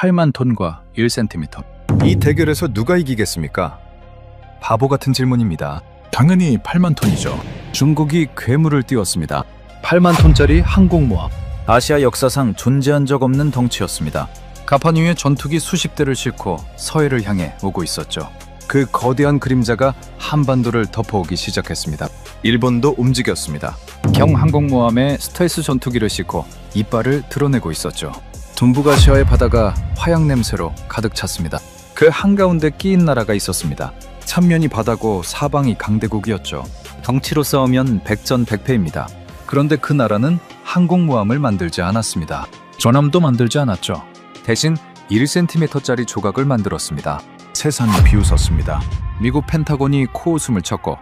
8만 톤과 1cm. 이 대결에서 누가 이기겠습니까? 바보 같은 질문입니다. 당연히 8만 톤이죠. 중국이 괴물을 띄웠습니다. 8만 톤짜리 항공모함. 아시아 역사상 존재한 적 없는 덩치였습니다. 가판 위에 전투기 수십 대를 싣고 서해를 향해 오고 있었죠. 그 거대한 그림자가 한반도를 덮어오기 시작했습니다. 일본도 움직였습니다. 경항공모함에 스텔스 전투기를 싣고 이빨을 드러내고 있었죠. 동북아시아의 바다가 화약 냄새로 가득 찼습니다. 그 한가운데 끼인 나라가 있었습니다. 삼면이 바다고 사방이 강대국이었죠. 덩치로 싸우면 백전백패입니다. 그런데 그 나라는 항공모함을 만들지 않았습니다. 전함도 만들지 않았죠. 대신 1cm짜리 조각을 만들었습니다. 세상이 비웃었습니다. 미국 펜타곤이 코웃음을 쳤고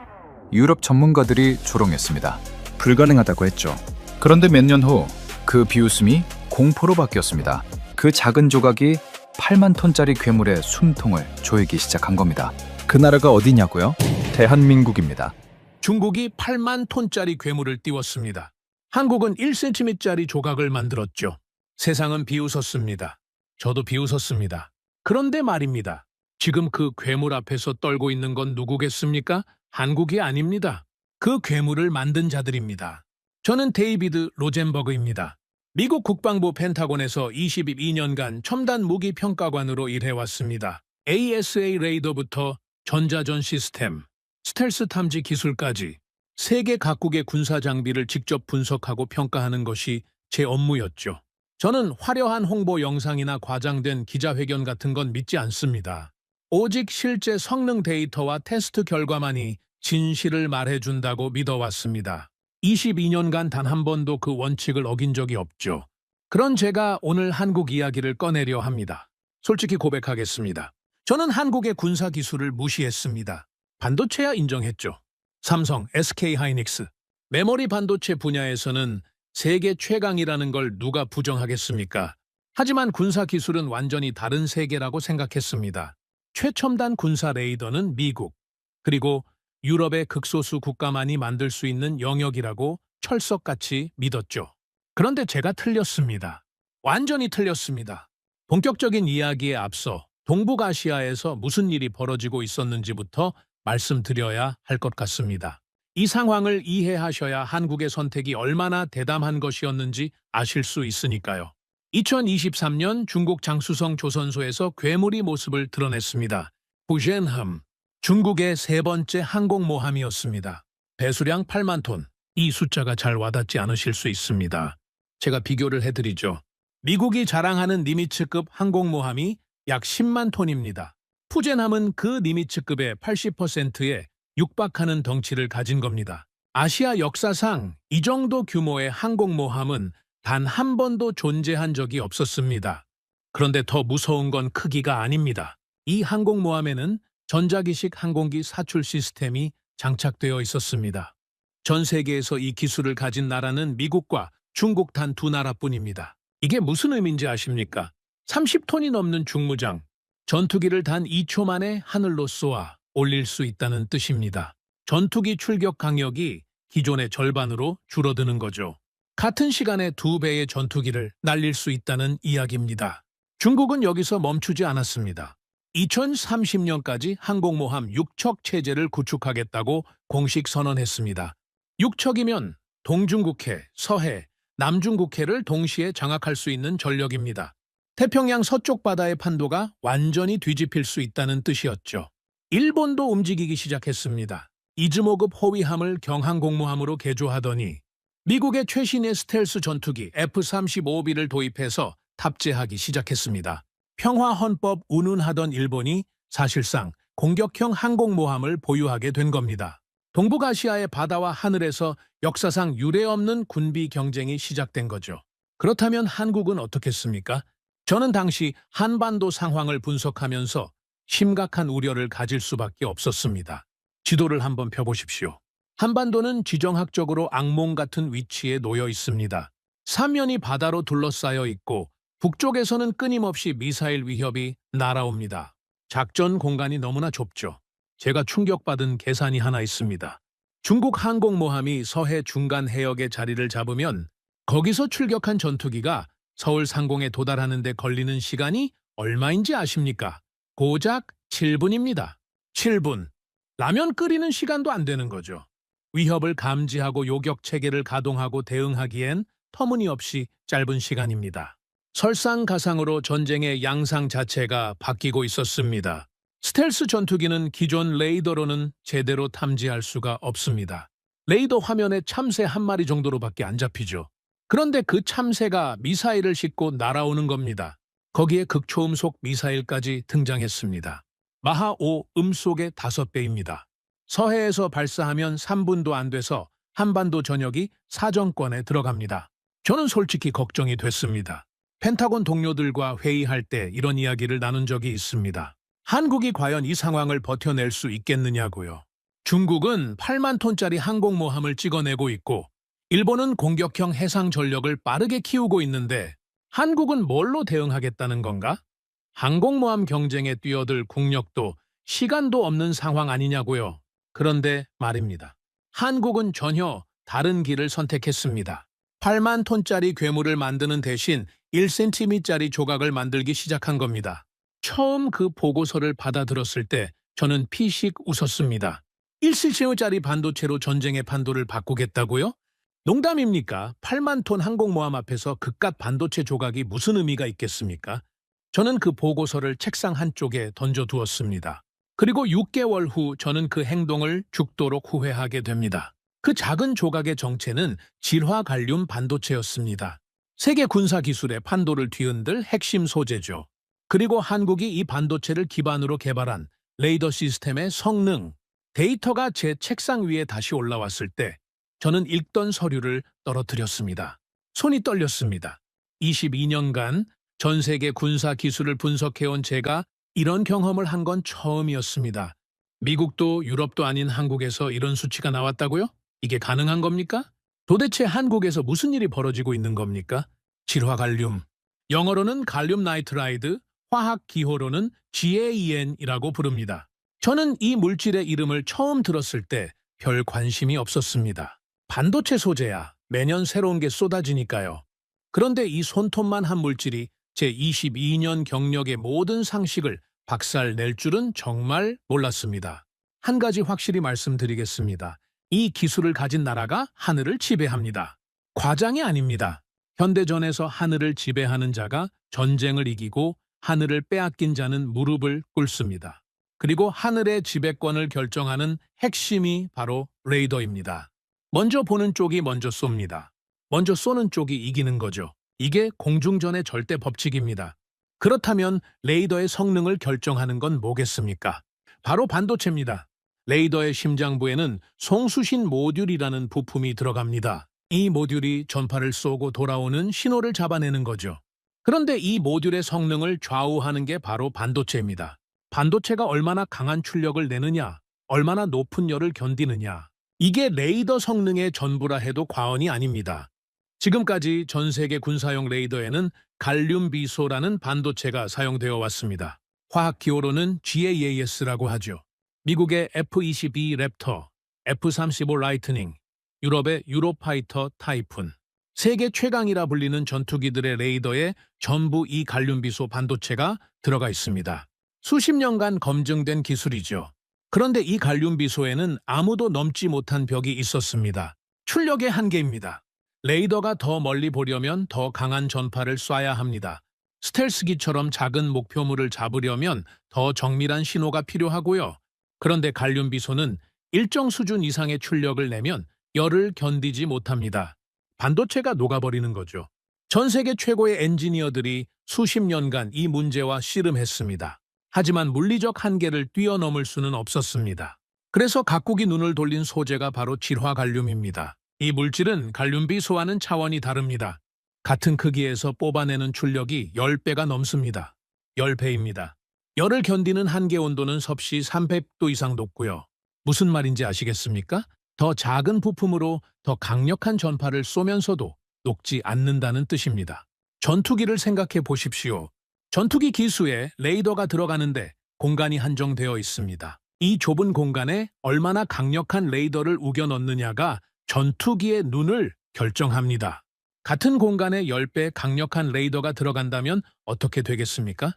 유럽 전문가들이 조롱했습니다. 불가능하다고 했죠. 그런데 몇 년 후 그 비웃음이 공포로 바뀌었습니다. 그 작은 조각이 8만 톤짜리 괴물의 숨통을 조이기 시작한 겁니다. 그 나라가 어디냐고요? 대한민국입니다. 중국이 8만 톤짜리 괴물을 띄웠습니다. 한국은 1cm짜리 조각을 만들었죠. 세상은 비웃었습니다. 저도 비웃었습니다. 그런데 말입니다. 지금 그 괴물 앞에서 떨고 있는 건 누구겠습니까? 한국이 아닙니다. 그 괴물을 만든 자들입니다. 저는 데이비드 로젠버그입니다. 미국 국방부 펜타곤에서 22년간 첨단 무기 평가관으로 일해왔습니다. ASA 레이더부터 전자전 시스템, 스텔스 탐지 기술까지 세계 각국의 군사 장비를 직접 분석하고 평가하는 것이 제 업무였죠. 저는 화려한 홍보 영상이나 과장된 기자회견 같은 건 믿지 않습니다. 오직 실제 성능 데이터와 테스트 결과만이 진실을 말해준다고 믿어왔습니다. 22년간 단 한 번도 그 원칙을 어긴 적이 없죠. 그런 제가 오늘 한국 이야기를 꺼내려 합니다. 솔직히 고백하겠습니다. 저는 한국의 군사 기술을 무시했습니다. 반도체야 인정했죠. 삼성, SK하이닉스, 메모리 반도체 분야에서는 세계 최강이라는 걸 누가 부정하겠습니까? 하지만 군사 기술은 완전히 다른 세계라고 생각했습니다. 최첨단 군사 레이더는 미국, 그리고 유럽의 극소수 국가만이 만들 수 있는 영역이라고 철석같이 믿었죠. 그런데 제가 틀렸습니다. 완전히 틀렸습니다. 본격적인 이야기에 앞서 동북아시아에서 무슨 일이 벌어지고 있었는지부터 말씀드려야 할 것 같습니다. 이 상황을 이해하셔야 한국의 선택이 얼마나 대담한 것이었는지 아실 수 있으니까요. 2023년 중국 장쑤성 조선소에서 괴물이 모습을 드러냈습니다. 부젠함, 중국의 세 번째 항공모함이었습니다. 배수량 8만 톤. 이 숫자가 잘 와닿지 않으실 수 있습니다. 제가 비교를 해드리죠. 미국이 자랑하는 니미츠급 항공모함이 약 10만 톤입니다. 푸젠함은 그 니미츠급의 80%에 육박하는 덩치를 가진 겁니다. 아시아 역사상 이 정도 규모의 항공모함은 단 한 번도 존재한 적이 없었습니다. 그런데 더 무서운 건 크기가 아닙니다. 이 항공모함에는 전자기식 항공기 사출 시스템이 장착되어 있었습니다. 전 세계에서 이 기술을 가진 나라는 미국과 중국 단 두 나라뿐입니다. 이게 무슨 의미인지 아십니까? 30톤이 넘는 중무장, 전투기를 단 2초 만에 하늘로 쏘아 올릴 수 있다는 뜻입니다. 전투기 출격 강력이 기존의 절반으로 줄어드는 거죠. 같은 시간에 2배의 전투기를 날릴 수 있다는 이야기입니다. 중국은 여기서 멈추지 않았습니다. 2030년까지 항공모함 6척 체제를 구축하겠다고 공식 선언했습니다. 6척이면 동중국해, 서해, 남중국해를 동시에 장악할 수 있는 전력입니다. 태평양 서쪽 바다의 판도가 완전히 뒤집힐 수 있다는 뜻이었죠. 일본도 움직이기 시작했습니다. 이즈모급 호위함을 경항공모함으로 개조하더니 미국의 최신의 스텔스 전투기 F-35B를 도입해서 탑재하기 시작했습니다. 평화헌법 운운하던 일본이 사실상 공격형 항공모함을 보유하게 된 겁니다. 동북아시아의 바다와 하늘에서 역사상 유례없는 군비 경쟁이 시작된 거죠. 그렇다면 한국은 어떻겠습니까? 저는 당시 한반도 상황을 분석하면서 심각한 우려를 가질 수밖에 없었습니다. 지도를 한번 펴보십시오. 한반도는 지정학적으로 악몽 같은 위치에 놓여 있습니다. 삼면이 바다로 둘러싸여 있고 북쪽에서는 끊임없이 미사일 위협이 날아옵니다. 작전 공간이 너무나 좁죠. 제가 충격받은 계산이 하나 있습니다. 중국 항공모함이 서해 중간 해역에 자리를 잡으면 거기서 출격한 전투기가 서울 상공에 도달하는 데 걸리는 시간이 얼마인지 아십니까? 고작 7분입니다. 7분. 라면 끓이는 시간도 안 되는 거죠. 위협을 감지하고 요격 체계를 가동하고 대응하기엔 터무니없이 짧은 시간입니다. 설상가상으로 전쟁의 양상 자체가 바뀌고 있었습니다. 스텔스 전투기는 기존 레이더로는 제대로 탐지할 수가 없습니다. 레이더 화면에 참새 한 마리 정도로밖에 안 잡히죠. 그런데 그 참새가 미사일을 싣고 날아오는 겁니다. 거기에 극초음속 미사일까지 등장했습니다. 마하 5 음속의 5배입니다. 서해에서 발사하면 3분도 안 돼서 한반도 전역이 사정권에 들어갑니다. 저는 솔직히 걱정이 됐습니다. 펜타곤 동료들과 회의할 때 이런 이야기를 나눈 적이 있습니다. 한국이 과연 이 상황을 버텨낼 수 있겠느냐고요. 중국은 8만 톤짜리 항공모함을 찍어내고 있고 일본은 공격형 해상 전력을 빠르게 키우고 있는데 한국은 뭘로 대응하겠다는 건가? 항공모함 경쟁에 뛰어들 국력도 시간도 없는 상황 아니냐고요. 그런데 말입니다. 한국은 전혀 다른 길을 선택했습니다. 8만 톤짜리 괴물을 만드는 대신 1cm짜리 조각을 만들기 시작한 겁니다. 처음 그 보고서를 받아들었을 때 저는 피식 웃었습니다. 1cm짜리 반도체로 전쟁의 판도를 바꾸겠다고요? 농담입니까? 8만 톤 항공모함 앞에서 그깟 반도체 조각이 무슨 의미가 있겠습니까? 저는 그 보고서를 책상 한쪽에 던져두었습니다. 그리고 6개월 후 저는 그 행동을 죽도록 후회하게 됩니다. 그 작은 조각의 정체는 질화갈륨 반도체였습니다. 세계 군사 기술의 판도를 뒤흔들 핵심 소재죠. 그리고 한국이 이 반도체를 기반으로 개발한 레이더 시스템의 성능, 데이터가 제 책상 위에 다시 올라왔을 때 저는 읽던 서류를 떨어뜨렸습니다. 손이 떨렸습니다. 22년간 전 세계 군사 기술을 분석해온 제가 이런 경험을 한 건 처음이었습니다. 미국도 유럽도 아닌 한국에서 이런 수치가 나왔다고요? 이게 가능한 겁니까? 도대체 한국에서 무슨 일이 벌어지고 있는 겁니까? 질화갈륨, 영어로는 갈륨 나이트라이드, 화학 기호로는 GaN이라고 부릅니다. 저는 이 물질의 이름을 처음 들었을 때 별 관심이 없었습니다. 반도체 소재야 매년 새로운 게 쏟아지니까요. 그런데 이 손톱만 한 물질이 제 22년 경력의 모든 상식을 박살낼 줄은 정말 몰랐습니다. 한 가지 확실히 말씀드리겠습니다. 이 기술을 가진 나라가 하늘을 지배합니다. 과장이 아닙니다. 현대전에서 하늘을 지배하는 자가 전쟁을 이기고 하늘을 빼앗긴 자는 무릎을 꿇습니다. 그리고 하늘의 지배권을 결정하는 핵심이 바로 레이더입니다. 먼저 보는 쪽이 먼저 쏩니다. 먼저 쏘는 쪽이 이기는 거죠. 이게 공중전의 절대 법칙입니다. 그렇다면 레이더의 성능을 결정하는 건 뭐겠습니까? 바로 반도체입니다. 레이더의 심장부에는 송수신 모듈이라는 부품이 들어갑니다. 이 모듈이 전파를 쏘고 돌아오는 신호를 잡아내는 거죠. 그런데 이 모듈의 성능을 좌우하는 게 바로 반도체입니다. 반도체가 얼마나 강한 출력을 내느냐, 얼마나 높은 열을 견디느냐, 이게 레이더 성능의 전부라 해도 과언이 아닙니다. 지금까지 전 세계 군사용 레이더에는 갈륨 비소라는 반도체가 사용되어 왔습니다. 화학 기호로는 GAAS라고 하죠. 미국의 F-22 랩터, F-35 라이트닝, 유럽의 유로파이터 타이푼, 세계 최강이라 불리는 전투기들의 레이더에 전부 이 갈륨 비소 반도체가 들어가 있습니다. 수십 년간 검증된 기술이죠. 그런데 이 갈륨 비소에는 아무도 넘지 못한 벽이 있었습니다. 출력의 한계입니다. 레이더가 더 멀리 보려면 더 강한 전파를 쏴야 합니다. 스텔스기처럼 작은 목표물을 잡으려면 더 정밀한 신호가 필요하고요. 그런데 갈륨 비소는 일정 수준 이상의 출력을 내면 열을 견디지 못합니다. 반도체가 녹아버리는 거죠. 전 세계 최고의 엔지니어들이 수십 년간 이 문제와 씨름했습니다. 하지만 물리적 한계를 뛰어넘을 수는 없었습니다. 그래서 각국이 눈을 돌린 소재가 바로 질화갈륨입니다. 이 물질은 갈륨 비소와는 차원이 다릅니다. 같은 크기에서 뽑아내는 출력이 10배가 넘습니다. 10배입니다. 열을 견디는 한계 온도는 섭씨 300도 이상 높고요. 무슨 말인지 아시겠습니까? 더 작은 부품으로 더 강력한 전파를 쏘면서도 녹지 않는다는 뜻입니다. 전투기를 생각해 보십시오. 전투기 기수에 레이더가 들어가는데 공간이 한정되어 있습니다. 이 좁은 공간에 얼마나 강력한 레이더를 우겨 넣느냐가 전투기의 눈을 결정합니다. 같은 공간에 10배 강력한 레이더가 들어간다면 어떻게 되겠습니까?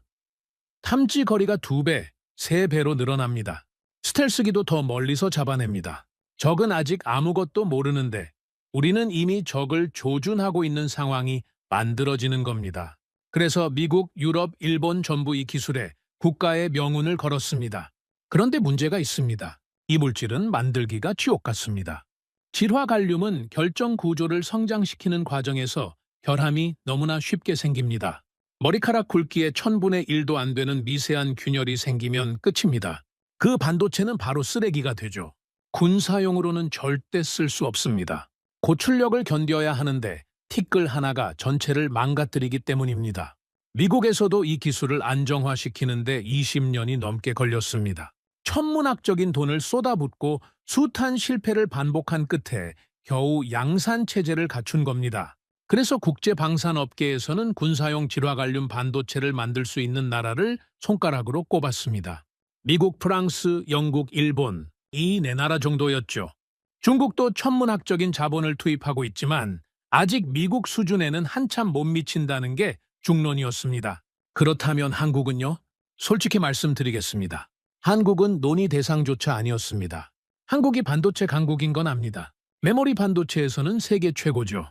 탐지 거리가 2배, 3배로 늘어납니다. 스텔스기도 더 멀리서 잡아냅니다. 적은 아직 아무것도 모르는데 우리는 이미 적을 조준하고 있는 상황이 만들어지는 겁니다. 그래서 미국, 유럽, 일본 전부 이 기술에 국가의 명운을 걸었습니다. 그런데 문제가 있습니다. 이 물질은 만들기가 지옥 같습니다. 질화갈륨은 결정 구조를 성장시키는 과정에서 결함이 너무나 쉽게 생깁니다. 머리카락 굵기에 1000분의 1도 안 되는 미세한 균열이 생기면 끝입니다. 그 반도체는 바로 쓰레기가 되죠. 군사용으로는 절대 쓸 수 없습니다. 고출력을 견뎌야 하는데 티끌 하나가 전체를 망가뜨리기 때문입니다. 미국에서도 이 기술을 안정화시키는데 20년이 넘게 걸렸습니다. 천문학적인 돈을 쏟아붓고 숱한 실패를 반복한 끝에 겨우 양산체제를 갖춘 겁니다. 그래서 국제방산업계에서는 군사용 질화갈륨 반도체를 만들 수 있는 나라를 손가락으로 꼽았습니다. 미국, 프랑스, 영국, 일본, 이 네 나라 정도였죠. 중국도 천문학적인 자본을 투입하고 있지만 아직 미국 수준에는 한참 못 미친다는 게 중론이었습니다. 그렇다면 한국은요? 솔직히 말씀드리겠습니다. 한국은 논의 대상조차 아니었습니다. 한국이 반도체 강국인 건 압니다. 메모리 반도체에서는 세계 최고죠.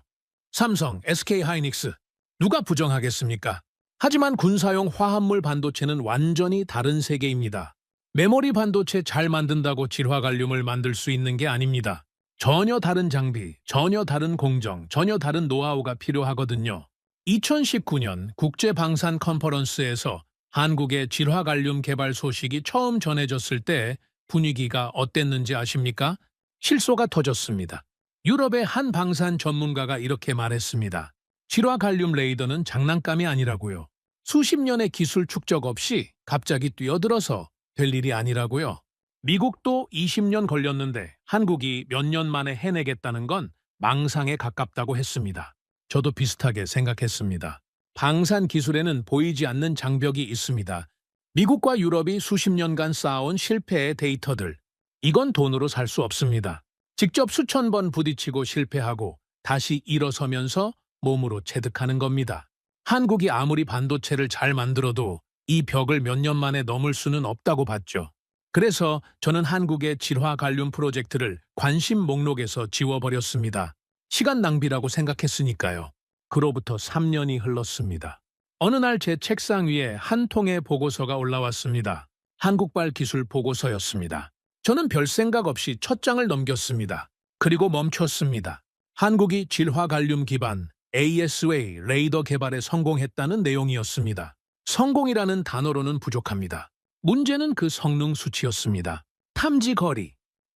삼성, SK하이닉스, 누가 부정하겠습니까? 하지만 군사용 화합물 반도체는 완전히 다른 세계입니다. 메모리 반도체 잘 만든다고 질화갈륨을 만들 수 있는 게 아닙니다. 전혀 다른 장비, 전혀 다른 공정, 전혀 다른 노하우가 필요하거든요. 2019년 국제방산 컨퍼런스에서 한국의 질화갈륨 개발 소식이 처음 전해졌을 때 분위기가 어땠는지 아십니까? 실소가 터졌습니다. 유럽의 한 방산 전문가가 이렇게 말했습니다. 질화갈륨 레이더는 장난감이 아니라고요. 수십 년의 기술 축적 없이 갑자기 뛰어들어서 될 일이 아니라고요. 미국도 20년 걸렸는데 한국이 몇 년 만에 해내겠다는 건 망상에 가깝다고 했습니다. 저도 비슷하게 생각했습니다. 방산 기술에는 보이지 않는 장벽이 있습니다. 미국과 유럽이 수십 년간 쌓아온 실패의 데이터들. 이건 돈으로 살 수 없습니다. 직접 수천 번 부딪히고 실패하고 다시 일어서면서 몸으로 체득하는 겁니다. 한국이 아무리 반도체를 잘 만들어도 이 벽을 몇 년 만에 넘을 수는 없다고 봤죠. 그래서 저는 한국의 질화갈륨 프로젝트를 관심 목록에서 지워버렸습니다. 시간 낭비라고 생각했으니까요. 그로부터 3년이 흘렀습니다. 어느 날 제 책상 위에 한 통의 보고서가 올라왔습니다. 한국발 기술 보고서였습니다. 저는 별 생각 없이 첫 장을 넘겼습니다. 그리고 멈췄습니다. 한국이 질화갈륨 기반 ASA 레이더 개발에 성공했다는 내용이었습니다. 성공이라는 단어로는 부족합니다. 문제는 그 성능 수치였습니다. 탐지 거리,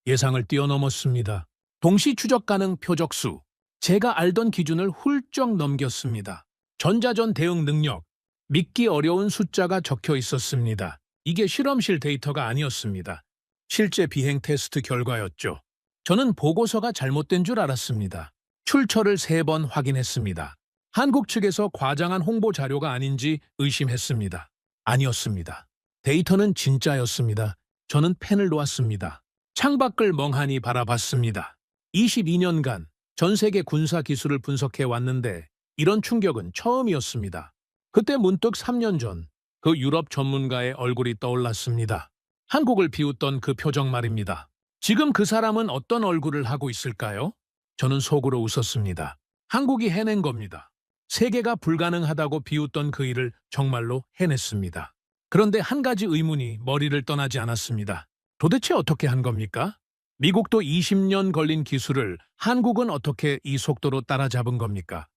예상을 뛰어넘었습니다. 동시 추적 가능 표적수, 제가 알던 기준을 훌쩍 넘겼습니다. 전자전 대응 능력, 믿기 어려운 숫자가 적혀 있었습니다. 이게 실험실 데이터가 아니었습니다. 실제 비행 테스트 결과였죠. 저는 보고서가 잘못된 줄 알았습니다. 출처를 3번 확인했습니다. 한국 측에서 과장한 홍보 자료가 아닌지 의심했습니다. 아니었습니다. 데이터는 진짜였습니다. 저는 펜을 놓았습니다. 창밖을 멍하니 바라봤습니다. 22년간 전 세계 군사 기술을 분석해 왔는데 이런 충격은 처음이었습니다. 그때 문득 3년 전 그 유럽 전문가의 얼굴이 떠올랐습니다. 한국을 비웃던 그 표정 말입니다. 지금 그 사람은 어떤 얼굴을 하고 있을까요? 저는 속으로 웃었습니다. 한국이 해낸 겁니다. 세계가 불가능하다고 비웃던 그 일을 정말로 해냈습니다. 그런데 한 가지 의문이 머리를 떠나지 않았습니다. 도대체 어떻게 한 겁니까? 미국도 20년 걸린 기술을 한국은 어떻게 이 속도로 따라잡은 겁니까?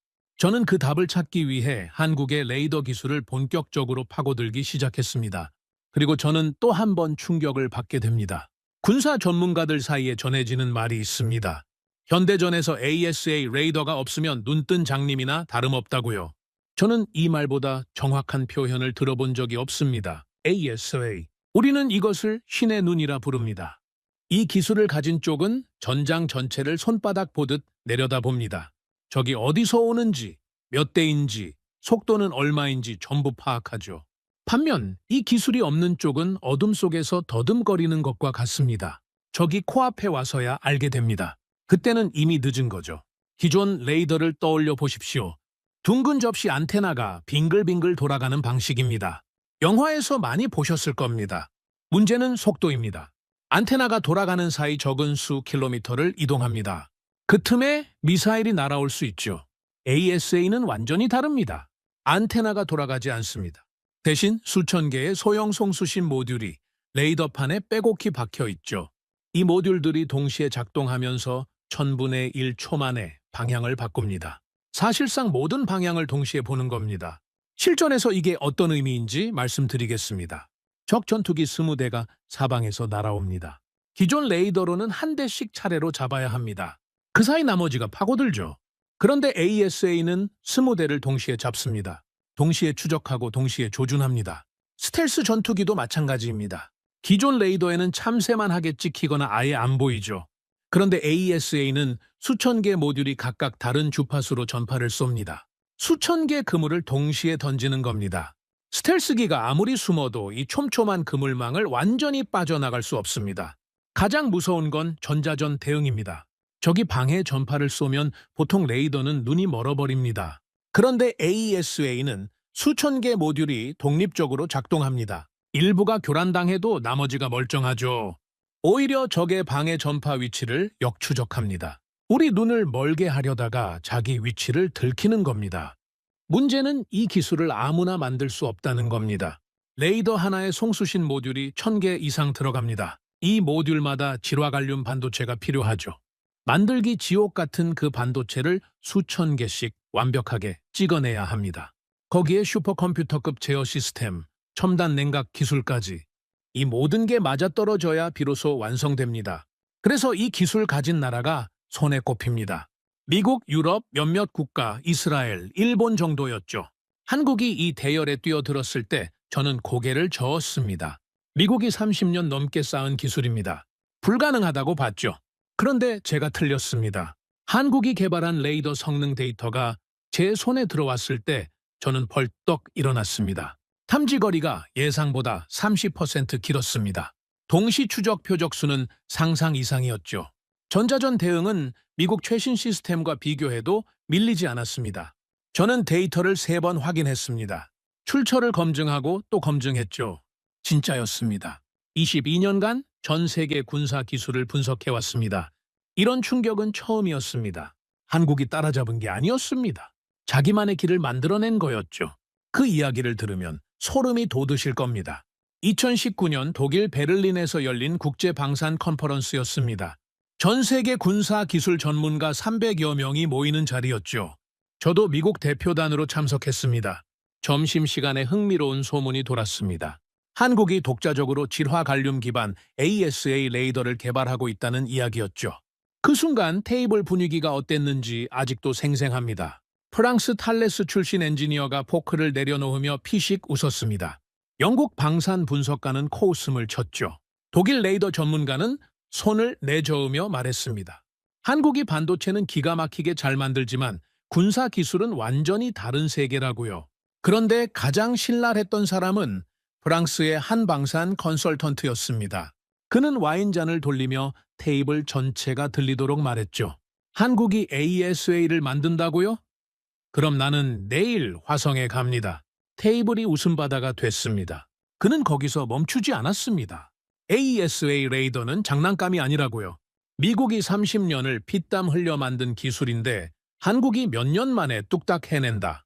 저는 그 답을 찾기 위해 한국의 레이더 기술을 본격적으로 파고들기 시작했습니다. 그리고 저는 또 한 번 충격을 받게 됩니다. 군사 전문가들 사이에 전해지는 말이 있습니다. 현대전에서 ASA 레이더가 없으면 눈뜬 장님이나 다름없다고요. 저는 이 말보다 정확한 표현을 들어본 적이 없습니다. ASA. 우리는 이것을 신의 눈이라 부릅니다. 이 기술을 가진 쪽은 전장 전체를 손바닥 보듯 내려다봅니다. 적이 어디서 오는지, 몇 대인지, 속도는 얼마인지 전부 파악하죠. 반면 이 기술이 없는 쪽은 어둠 속에서 더듬거리는 것과 같습니다. 적이 코앞에 와서야 알게 됩니다. 그때는 이미 늦은 거죠. 기존 레이더를 떠올려 보십시오. 둥근 접시 안테나가 빙글빙글 돌아가는 방식입니다. 영화에서 많이 보셨을 겁니다. 문제는 속도입니다. 안테나가 돌아가는 사이 적은 수 킬로미터를 이동합니다. 그 틈에 미사일이 날아올 수 있죠. ASA는 완전히 다릅니다. 안테나가 돌아가지 않습니다. 대신 수천 개의 소형 송수신 모듈이 레이더판에 빼곡히 박혀 있죠. 이 모듈들이 동시에 작동하면서 1000분의 1초 만에 방향을 바꿉니다. 사실상 모든 방향을 동시에 보는 겁니다. 실전에서 이게 어떤 의미인지 말씀드리겠습니다. 적 전투기 20대가 사방에서 날아옵니다. 기존 레이더로는 한 대씩 차례로 잡아야 합니다. 그 사이 나머지가 파고들죠. 그런데 ASA는 20대를 동시에 잡습니다. 동시에 추적하고 동시에 조준합니다. 스텔스 전투기도 마찬가지입니다. 기존 레이더에는 참새만 하게 찍히거나 아예 안 보이죠. 그런데 ASA는 수천 개 모듈이 각각 다른 주파수로 전파를 쏩니다. 수천 개 그물을 동시에 던지는 겁니다. 스텔스기가 아무리 숨어도 이 촘촘한 그물망을 완전히 빠져나갈 수 없습니다. 가장 무서운 건 전자전 대응입니다. 적이 방해 전파를 쏘면 보통 레이더는 눈이 멀어버립니다. 그런데 ASA는 수천 개 모듈이 독립적으로 작동합니다. 일부가 교란당해도 나머지가 멀쩡하죠. 오히려 적의 방해 전파 위치를 역추적합니다. 우리 눈을 멀게 하려다가 자기 위치를 들키는 겁니다. 문제는 이 기술을 아무나 만들 수 없다는 겁니다. 레이더 하나에 송수신 모듈이 1000개 이상 들어갑니다. 이 모듈마다 질화갈륨 반도체가 필요하죠. 만들기 지옥 같은 그 반도체를 수천 개씩 완벽하게 찍어내야 합니다. 거기에 슈퍼컴퓨터급 제어 시스템, 첨단 냉각 기술까지 이 모든 게 맞아떨어져야 비로소 완성됩니다. 그래서 이 기술 가진 나라가 손에 꼽힙니다. 미국, 유럽, 몇몇 국가, 이스라엘, 일본 정도였죠. 한국이 이 대열에 뛰어들었을 때 저는 고개를 저었습니다. 미국이 30년 넘게 쌓은 기술입니다. 불가능하다고 봤죠. 그런데 제가 틀렸습니다. 한국이 개발한 레이더 성능 데이터가 제 손에 들어왔을 때 저는 벌떡 일어났습니다. 탐지거리가 예상보다 30% 길었습니다. 동시 추적 표적수는 상상 이상이었죠. 전자전 대응은 미국 최신 시스템과 비교해도 밀리지 않았습니다. 저는 데이터를 3번 확인했습니다. 출처를 검증하고 또 검증했죠. 진짜였습니다. 22년간 전 세계 군사 기술을 분석해왔습니다. 이런 충격은 처음이었습니다. 한국이 따라잡은 게 아니었습니다. 자기만의 길을 만들어낸 거였죠. 그 이야기를 들으면 소름이 돋으실 겁니다. 2019년 독일 베를린에서 열린 국제방산 컨퍼런스였습니다. 전 세계 군사 기술 전문가 300여 명이 모이는 자리였죠. 저도 미국 대표단으로 참석했습니다. 점심시간에 흥미로운 소문이 돌았습니다. 한국이 독자적으로 질화갈륨 기반 ASA 레이더를 개발하고 있다는 이야기였죠. 그 순간 테이블 분위기가 어땠는지 아직도 생생합니다. 프랑스 탈레스 출신 엔지니어가 포크를 내려놓으며 피식 웃었습니다. 영국 방산 분석가는 코웃음을 쳤죠. 독일 레이더 전문가는 손을 내저으며 말했습니다. 한국이 반도체는 기가 막히게 잘 만들지만 군사 기술은 완전히 다른 세계라고요. 그런데 가장 신랄했던 사람은 프랑스의 한 방산 컨설턴트였습니다. 그는 와인잔을 돌리며 테이블 전체가 들리도록 말했죠. 한국이 ASA를 만든다고요? 그럼 나는 내일 화성에 갑니다. 테이블이 웃음바다가 됐습니다. 그는 거기서 멈추지 않았습니다. ASA 레이더는 장난감이 아니라고요. 미국이 30년을 피땀 흘려 만든 기술인데 한국이 몇 년 만에 뚝딱 해낸다.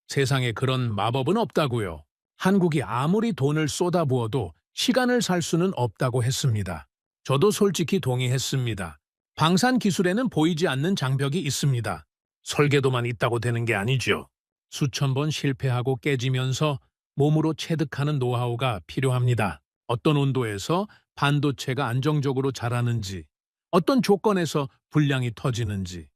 세상에 그런 마법은 없다고요. 한국이 아무리 돈을 쏟아부어도 시간을 살 수는 없다고 했습니다. 저도 솔직히 동의했습니다. 방산 기술에는 보이지 않는 장벽이 있습니다. 설계도만 있다고 되는 게 아니죠. 수천 번 실패하고 깨지면서 몸으로 체득하는 노하우가 필요합니다. 어떤 온도에서 반도체가 안정적으로 자라는지, 어떤 조건에서 불량이 터지는지,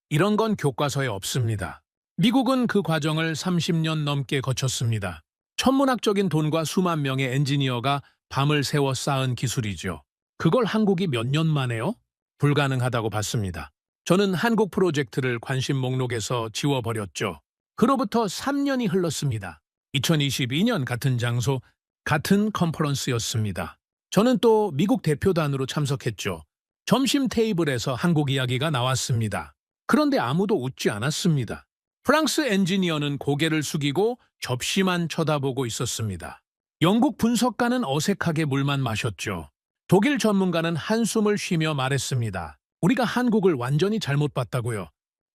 이런 건 교과서에 없습니다. 미국은 그 과정을 30년 넘게 거쳤습니다. 천문학적인 돈과 수만 명의 엔지니어가 밤을 새워 쌓은 기술이죠. 그걸 한국이 몇 년 만에요? 불가능하다고 봤습니다. 저는 한국 프로젝트를 관심 목록에서 지워버렸죠. 그로부터 3년이 흘렀습니다. 2022년 같은 장소, 같은 컨퍼런스였습니다. 저는 또 미국 대표단으로 참석했죠. 점심 테이블에서 한국 이야기가 나왔습니다. 그런데 아무도 웃지 않았습니다. 프랑스 엔지니어는 고개를 숙이고 접시만 쳐다보고 있었습니다. 영국 분석가는 어색하게 물만 마셨죠. 독일 전문가는 한숨을 쉬며 말했습니다. 우리가 한국을 완전히 잘못 봤다고요.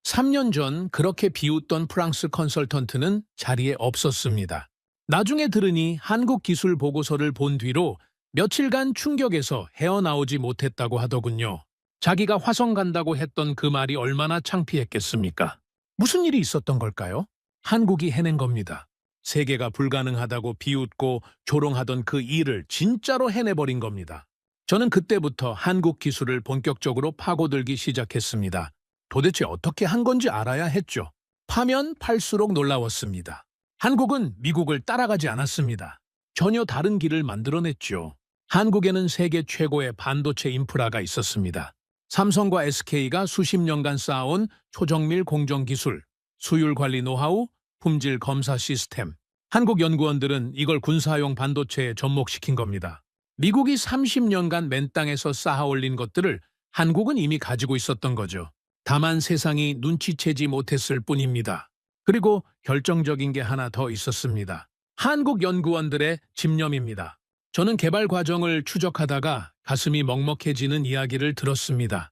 3년 전 그렇게 비웃던 프랑스 컨설턴트는 자리에 없었습니다. 나중에 들으니 한국 기술 보고서를 본 뒤로 며칠간 충격에서 헤어나오지 못했다고 하더군요. 자기가 화성 간다고 했던 그 말이 얼마나 창피했겠습니까? 무슨 일이 있었던 걸까요? 한국이 해낸 겁니다. 세계가 불가능하다고 비웃고 조롱하던 그 일을 진짜로 해내버린 겁니다. 저는 그때부터 한국 기술을 본격적으로 파고들기 시작했습니다. 도대체 어떻게 한 건지 알아야 했죠. 파면 팔수록 놀라웠습니다. 한국은 미국을 따라가지 않았습니다. 전혀 다른 길을 만들어냈죠. 한국에는 세계 최고의 반도체 인프라가 있었습니다. 삼성과 SK가 수십 년간 쌓아온 초정밀 공정 기술, 수율 관리 노하우, 품질 검사 시스템. 한국 연구원들은 이걸 군사용 반도체에 접목시킨 겁니다. 미국이 30년간 맨 땅에서 쌓아 올린 것들을 한국은 이미 가지고 있었던 거죠. 다만 세상이 눈치채지 못했을 뿐입니다. 그리고 결정적인 게 하나 더 있었습니다. 한국 연구원들의 집념입니다. 저는 개발 과정을 추적하다가 가슴이 먹먹해지는 이야기를 들었습니다.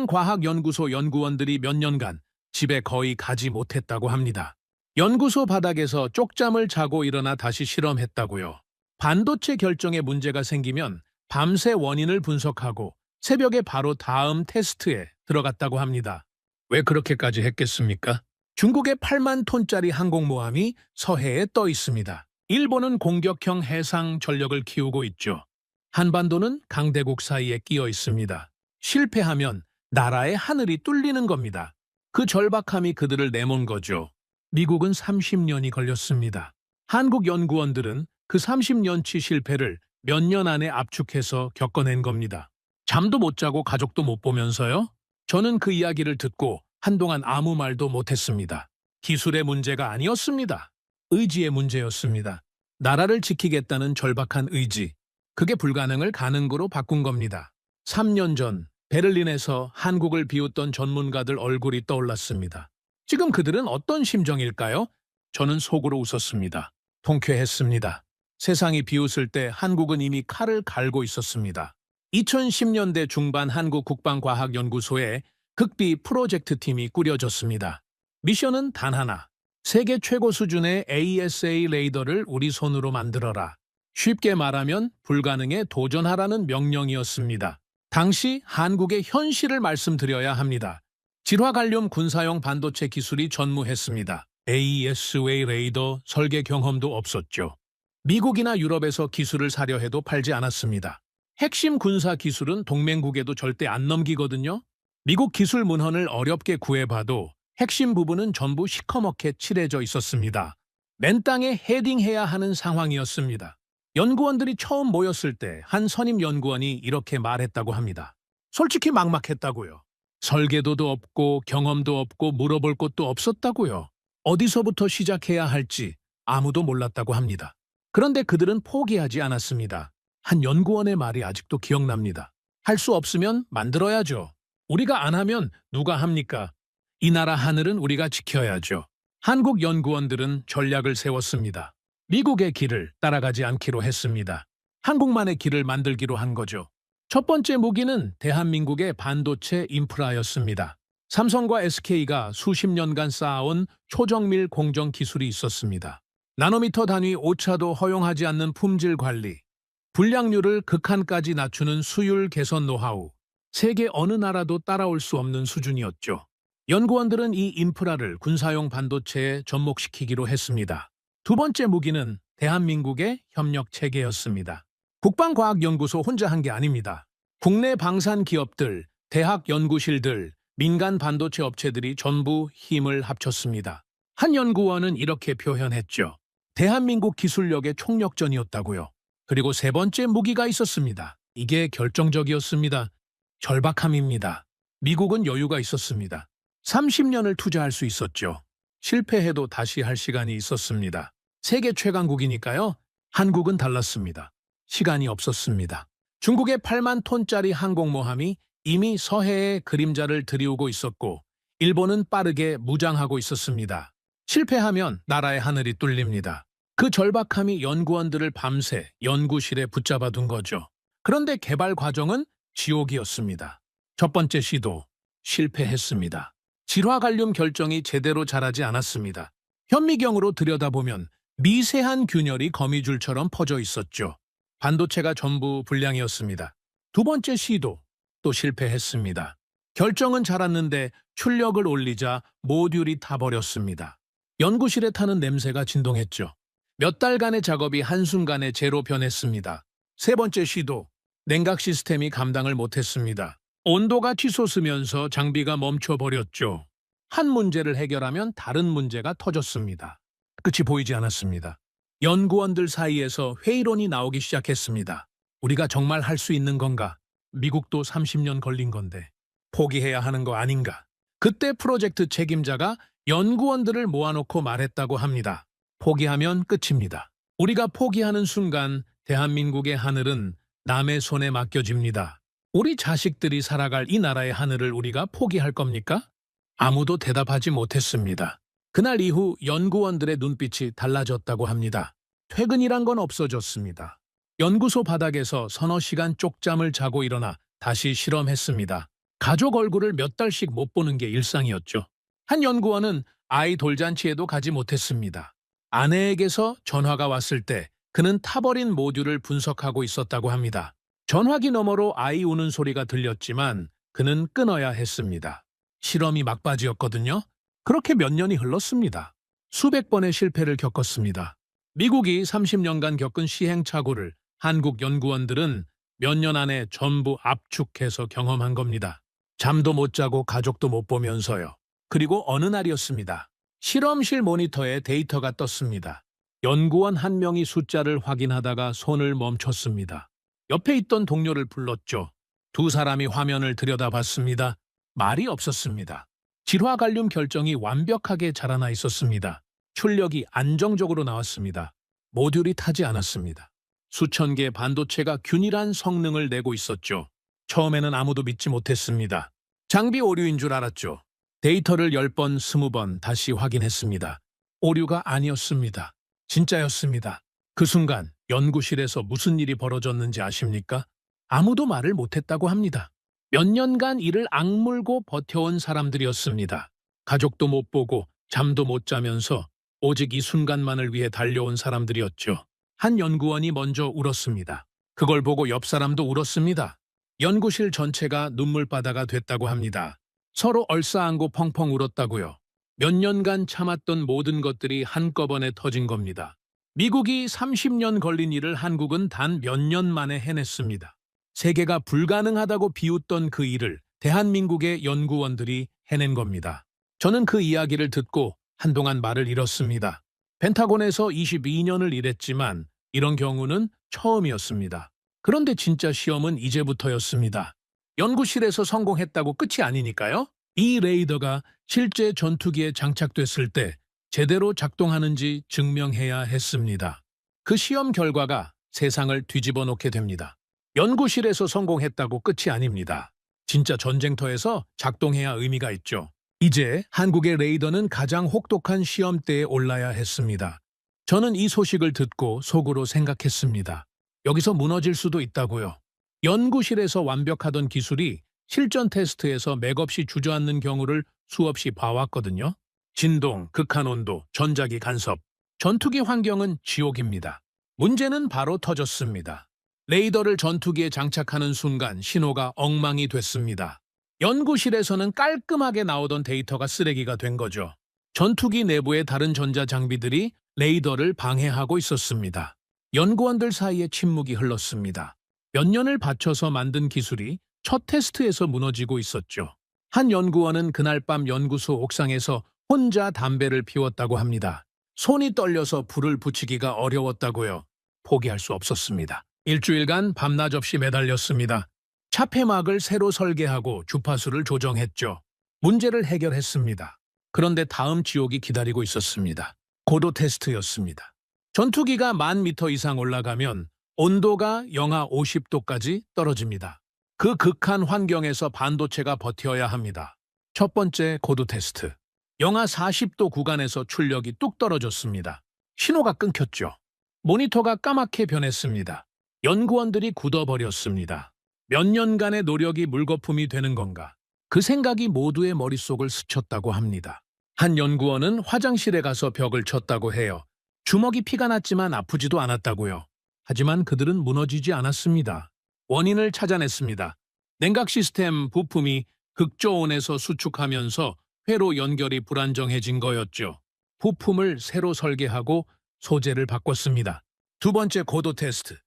국방과학연구소 연구원들이 몇 년간 집에 거의 가지 못했다고 합니다. 연구소 바닥에서 쪽잠을 자고 일어나 다시 실험했다고요. 반도체 결정에 문제가 생기면 밤새 원인을 분석하고 새벽에 바로 다음 테스트에 들어갔다고 합니다. 왜 그렇게까지 했겠습니까? 중국의 8만 톤짜리 항공모함이 서해에 떠 있습니다. 일본은 공격형 해상 전력을 키우고 있죠. 한반도는 강대국 사이에 끼어 있습니다. 실패하면 나라의 하늘이 뚫리는 겁니다. 그 절박함이 그들을 내몬 거죠. 미국은 30년이 걸렸습니다. 한국 연구원들은 그 30년치 실패를 몇 년 안에 압축해서 겪어낸 겁니다. 잠도 못 자고 가족도 못 보면서요? 저는 그 이야기를 듣고 한동안 아무 말도 못했습니다. 기술의 문제가 아니었습니다. 의지의 문제였습니다. 나라를 지키겠다는 절박한 의지. 그게 불가능을 가능으로 바꾼 겁니다. 3년 전 베를린에서 한국을 비웃던 전문가들 얼굴이 떠올랐습니다. 지금 그들은 어떤 심정일까요? 저는 속으로 웃었습니다. 통쾌했습니다. 세상이 비웃을 때 한국은 이미 칼을 갈고 있었습니다. 2010년대 중반 한국 국방과학연구소에 극비 프로젝트 팀이 꾸려졌습니다. 미션은 단 하나. 세계 최고 수준의 ASA 레이더를 우리 손으로 만들어라. 쉽게 말하면 불가능에 도전하라는 명령이었습니다. 당시 한국의 현실을 말씀드려야 합니다. 질화갈륨 군사용 반도체 기술이 전무했습니다. ASA 레이더 설계 경험도 없었죠. 미국이나 유럽에서 기술을 사려 해도 팔지 않았습니다. 핵심 군사 기술은 동맹국에도 절대 안 넘기거든요. 미국 기술 문헌을 어렵게 구해봐도 핵심 부분은 전부 시커멓게 칠해져 있었습니다. 맨 땅에 헤딩해야 하는 상황이었습니다. 연구원들이 처음 모였을 때 한 선임 연구원이 이렇게 말했다고 합니다. 솔직히 막막했다고요. 설계도도 없고 경험도 없고 물어볼 것도 없었다고요. 어디서부터 시작해야 할지 아무도 몰랐다고 합니다. 그런데 그들은 포기하지 않았습니다. 한 연구원의 말이 아직도 기억납니다. 할 수 없으면 만들어야죠. 우리가 안 하면 누가 합니까? 이 나라 하늘은 우리가 지켜야죠. 한국 연구원들은 전략을 세웠습니다. 미국의 길을 따라가지 않기로 했습니다. 한국만의 길을 만들기로 한 거죠. 첫 번째 무기는 대한민국의 반도체 인프라였습니다. 삼성과 SK가 수십 년간 쌓아온 초정밀 공정 기술이 있었습니다. 나노미터 단위 오차도 허용하지 않는 품질 관리, 불량률을 극한까지 낮추는 수율 개선 노하우, 세계 어느 나라도 따라올 수 없는 수준이었죠. 연구원들은 이 인프라를 군사용 반도체에 접목시키기로 했습니다. 두 번째 무기는 대한민국의 협력 체계였습니다. 국방과학연구소 혼자 한 게 아닙니다. 국내 방산 기업들, 대학 연구실들, 민간 반도체 업체들이 전부 힘을 합쳤습니다. 한 연구원은 이렇게 표현했죠. 대한민국 기술력의 총력전이었다고요. 그리고 세 번째 무기가 있었습니다. 이게 결정적이었습니다. 절박함입니다. 미국은 여유가 있었습니다. 30년을 투자할 수 있었죠. 실패해도 다시 할 시간이 있었습니다. 세계 최강국이니까요. 한국은 달랐습니다. 시간이 없었습니다. 중국의 8만 톤짜리 항공모함이 이미 서해에 그림자를 들이우고 있었고 일본은 빠르게 무장하고 있었습니다. 실패하면 나라의 하늘이 뚫립니다. 그 절박함이 연구원들을 밤새 연구실에 붙잡아 둔 거죠. 그런데 개발 과정은 지옥이었습니다. 첫 번째 시도, 실패했습니다. 질화갈륨 결정이 제대로 자라지 않았습니다. 현미경으로 들여다보면 미세한 균열이 거미줄처럼 퍼져 있었죠. 반도체가 전부 불량이었습니다. 두 번째 시도, 또 실패했습니다. 결정은 자랐는데 출력을 올리자 모듈이 타버렸습니다. 연구실에 타는 냄새가 진동했죠. 몇 달간의 작업이 한순간에 제로 변했습니다. 세 번째 시도, 냉각 시스템이 감당을 못했습니다. 온도가 치솟으면서 장비가 멈춰버렸죠. 한 문제를 해결하면 다른 문제가 터졌습니다. 끝이 보이지 않았습니다. 연구원들 사이에서 회의론이 나오기 시작했습니다. 우리가 정말 할 수 있는 건가? 미국도 30년 걸린 건데 포기해야 하는 거 아닌가? 그때 프로젝트 책임자가 연구원들을 모아놓고 말했다고 합니다. 포기하면 끝입니다. 우리가 포기하는 순간 대한민국의 하늘은 남의 손에 맡겨집니다. 우리 자식들이 살아갈 이 나라의 하늘을 우리가 포기할 겁니까? 아무도 대답하지 못했습니다. 그날 이후 연구원들의 눈빛이 달라졌다고 합니다. 퇴근이란 건 없어졌습니다. 연구소 바닥에서 서너 시간 쪽잠을 자고 일어나 다시 실험했습니다. 가족 얼굴을 몇 달씩 못 보는 게 일상이었죠. 한 연구원은 아이 돌잔치에도 가지 못했습니다. 아내에게서 전화가 왔을 때 그는 타버린 모듈을 분석하고 있었다고 합니다. 전화기 너머로 아이 우는 소리가 들렸지만 그는 끊어야 했습니다. 실험이 막바지였거든요. 그렇게 몇 년이 흘렀습니다. 수백 번의 실패를 겪었습니다. 미국이 30년간 겪은 시행착오를 한국 연구원들은 몇 년 안에 전부 압축해서 경험한 겁니다. 잠도 못 자고 가족도 못 보면서요. 그리고 어느 날이었습니다. 실험실 모니터에 데이터가 떴습니다. 연구원 한 명이 숫자를 확인하다가 손을 멈췄습니다. 옆에 있던 동료를 불렀죠. 두 사람이 화면을 들여다봤습니다. 말이 없었습니다. 질화갈륨 결정이 완벽하게 자라나 있었습니다. 출력이 안정적으로 나왔습니다. 모듈이 타지 않았습니다. 수천 개의 반도체가 균일한 성능을 내고 있었죠. 처음에는 아무도 믿지 못했습니다. 장비 오류인 줄 알았죠. 데이터를 10번, 20번 다시 확인했습니다. 오류가 아니었습니다. 진짜였습니다. 그 순간 연구실에서 무슨 일이 벌어졌는지 아십니까? 아무도 말을 못했다고 합니다. 몇 년간 이를 악물고 버텨온 사람들이었습니다. 가족도 못 보고 잠도 못 자면서 오직 이 순간만을 위해 달려온 사람들이었죠. 한 연구원이 먼저 울었습니다. 그걸 보고 옆 사람도 울었습니다. 연구실 전체가 눈물바다가 됐다고 합니다. 서로 얼싸안고 펑펑 울었다고요. 몇 년간 참았던 모든 것들이 한꺼번에 터진 겁니다. 미국이 30년 걸린 일을 한국은 단 몇 년 만에 해냈습니다. 세계가 불가능하다고 비웃던 그 일을 대한민국의 연구원들이 해낸 겁니다. 저는 그 이야기를 듣고 한동안 말을 잃었습니다. 펜타곤에서 22년을 일했지만 이런 경우는 처음이었습니다. 그런데 진짜 시험은 이제부터였습니다. 연구실에서 성공했다고 끝이 아니니까요. 이 레이더가 실제 전투기에 장착됐을 때 제대로 작동하는지 증명해야 했습니다. 그 시험 결과가 세상을 뒤집어 놓게 됩니다. 연구실에서 성공했다고 끝이 아닙니다. 진짜 전쟁터에서 작동해야 의미가 있죠. 이제 한국의 레이더는 가장 혹독한 시험대에 올라야 했습니다. 저는 이 소식을 듣고 속으로 생각했습니다. 여기서 무너질 수도 있다고요. 연구실에서 완벽하던 기술이 실전 테스트에서 맥없이 주저앉는 경우를 수없이 봐왔거든요. 진동, 극한 온도, 전자기 간섭, 전투기 환경은 지옥입니다. 문제는 바로 터졌습니다. 레이더를 전투기에 장착하는 순간 신호가 엉망이 됐습니다. 연구실에서는 깔끔하게 나오던 데이터가 쓰레기가 된 거죠. 전투기 내부의 다른 전자 장비들이 레이더를 방해하고 있었습니다. 연구원들 사이에 침묵이 흘렀습니다. 몇 년을 바쳐서 만든 기술이 첫 테스트에서 무너지고 있었죠. 한 연구원은 그날 밤 연구소 옥상에서 혼자 담배를 피웠다고 합니다. 손이 떨려서 불을 붙이기가 어려웠다고요. 포기할 수 없었습니다. 일주일간 밤낮 없이 매달렸습니다. 차폐막을 새로 설계하고 주파수를 조정했죠. 문제를 해결했습니다. 그런데 다음 지옥이 기다리고 있었습니다. 고도 테스트였습니다. 전투기가 10,000m 이상 올라가면 온도가 영하 50도까지 떨어집니다. 그 극한 환경에서 반도체가 버텨야 합니다. 첫 번째 고도 테스트. 영하 40도 구간에서 출력이 뚝 떨어졌습니다. 신호가 끊겼죠. 모니터가 까맣게 변했습니다. 연구원들이 굳어버렸습니다. 몇 년간의 노력이 물거품이 되는 건가? 그 생각이 모두의 머릿속을 스쳤다고 합니다. 한 연구원은 화장실에 가서 벽을 쳤다고 해요. 주먹이 피가 났지만 아프지도 않았다고요. 하지만 그들은 무너지지 않았습니다. 원인을 찾아냈습니다. 냉각 시스템 부품이 극저온에서 수축하면서 회로 연결이 불안정해진 거였죠. 부품을 새로 설계하고 소재를 바꿨습니다. 두 번째 고도 테스트.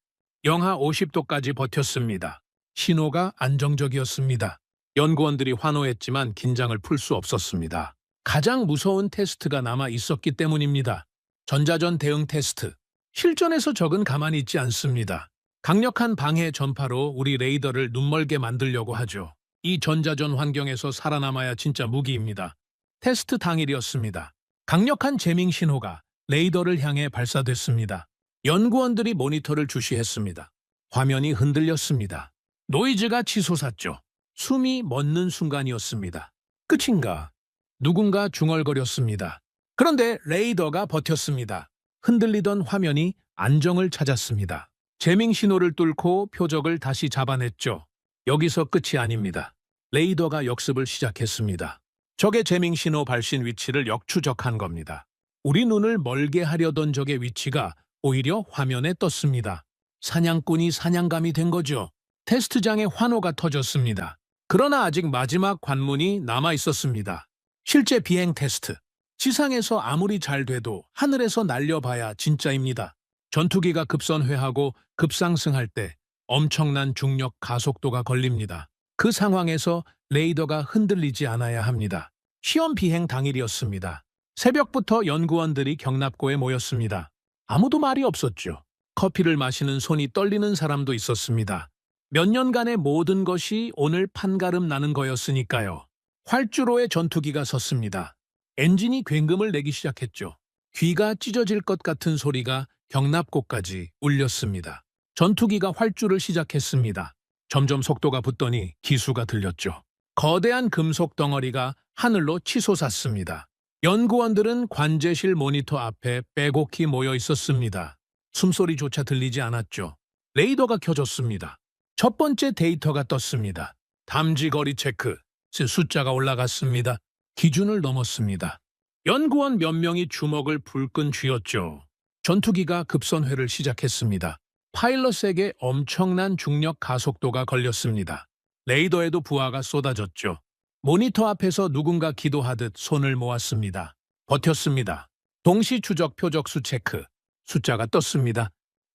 영하 50도까지 버텼습니다. 신호가 안정적이었습니다. 연구원들이 환호했지만 긴장을 풀 수 없었습니다. 가장 무서운 테스트가 남아 있었기 때문입니다. 전자전 대응 테스트. 실전에서 적은 가만히 있지 않습니다. 강력한 방해 전파로 우리 레이더를 눈멀게 만들려고 하죠. 이 전자전 환경에서 살아남아야 진짜 무기입니다. 테스트 당일이었습니다. 강력한 재밍 신호가 레이더를 향해 발사됐습니다. 연구원들이 모니터를 주시했습니다. 화면이 흔들렸습니다. 노이즈가 치솟았죠. 숨이 멎는 순간이었습니다. 끝인가? 누군가 중얼거렸습니다. 그런데 레이더가 버텼습니다. 흔들리던 화면이 안정을 찾았습니다. 재밍 신호를 뚫고 표적을 다시 잡아냈죠. 여기서 끝이 아닙니다. 레이더가 역습을 시작했습니다. 적의 재밍 신호 발신 위치를 역추적한 겁니다. 우리 눈을 멀게 하려던 적의 위치가 오히려 화면에 떴습니다. 사냥꾼이 사냥감이 된 거죠. 테스트장에 환호가 터졌습니다. 그러나 아직 마지막 관문이 남아 있었습니다. 실제 비행 테스트. 지상에서 아무리 잘 돼도 하늘에서 날려봐야 진짜입니다. 전투기가 급선회하고 급상승할 때 엄청난 중력 가속도가 걸립니다. 그 상황에서 레이더가 흔들리지 않아야 합니다. 시험 비행 당일이었습니다. 새벽부터 연구원들이 경납고에 모였습니다. 아무도 말이 없었죠. 커피를 마시는 손이 떨리는 사람도 있었습니다. 몇 년간의 모든 것이 오늘 판가름 나는 거였으니까요. 활주로에 전투기가 섰습니다. 엔진이 굉금을 내기 시작했죠. 귀가 찢어질 것 같은 소리가 경납고까지 울렸습니다. 전투기가 활주를 시작했습니다. 점점 속도가 붙더니 기수가 들렸죠. 거대한 금속 덩어리가 하늘로 치솟았습니다. 연구원들은 관제실 모니터 앞에 빼곡히 모여 있었습니다. 숨소리조차 들리지 않았죠. 레이더가 켜졌습니다. 첫 번째 데이터가 떴습니다. 담지 거리 체크. 숫자가 올라갔습니다. 기준을 넘었습니다. 연구원 몇 명이 주먹을 불끈 쥐었죠. 전투기가 급선회를 시작했습니다. 파일럿에게 엄청난 중력 가속도가 걸렸습니다. 레이더에도 부하가 쏟아졌죠. 모니터 앞에서 누군가 기도하듯 손을 모았습니다. 버텼습니다. 동시 추적 표적수 체크. 숫자가 떴습니다.